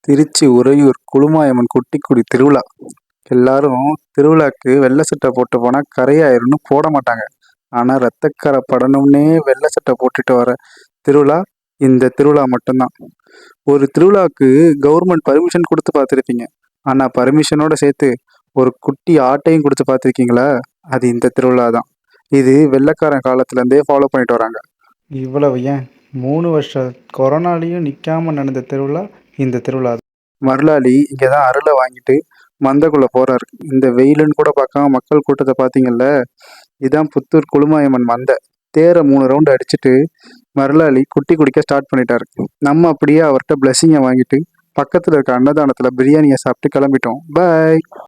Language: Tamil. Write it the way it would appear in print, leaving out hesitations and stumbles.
திருச்சி உறையூர் குளுமாயம்மன் குட்டிக்குடி திருவிழா. எல்லாரும் திருவிழாக்கு வெள்ளை சட்டை போட்டு போனால் கரையாயிரும்னு போட மாட்டாங்க. ஆனால் ரத்தக்கரை படணும்னே வெள்ளை சட்டை போட்டுட்டு வர திருவிழா இந்த திருவிழா மட்டும்தான். ஒரு திருவிழாவுக்கு கவர்மெண்ட் பர்மிஷன் கொடுத்து பார்த்துருப்பீங்க. ஆனால் பர்மிஷனோட சேர்த்து ஒரு குட்டி ஆட்டையும் கொடுத்து பார்த்துருக்கீங்களா? அது இந்த திருவிழா தான். இது வெள்ளைக்காரன் காலத்துலேருந்தே ஃபாலோ பண்ணிட்டு வராங்க. இவ்வளவு ஏன் 3 வருஷ கொரோனாலையும் நிற்காம நடந்த திருவிழா இந்த திருவிழா தான். மருளாளி இங்கே தான் அருளை வாங்கிட்டு மந்தக்குள்ளே போகிறாரு. இந்த வெயிலுன்னு கூட பார்க்காம மக்கள் கூட்டத்தை பார்த்தீங்கல்ல, இதான் புத்தூர் குளுமாயம்மன் மந்தை. தேரை 3 ரவுண்டு அடிச்சுட்டு மருளாளி குட்டி குடிக்க ஸ்டார்ட் பண்ணிட்டாரு. நம்ம அப்படியே அவர்கிட்ட பிளெஸ்ஸிங்கை வாங்கிட்டு பக்கத்தில் இருக்க அன்னதானத்தில் பிரியாணியை சாப்பிட்டு கிளம்பிட்டோம். பாய்.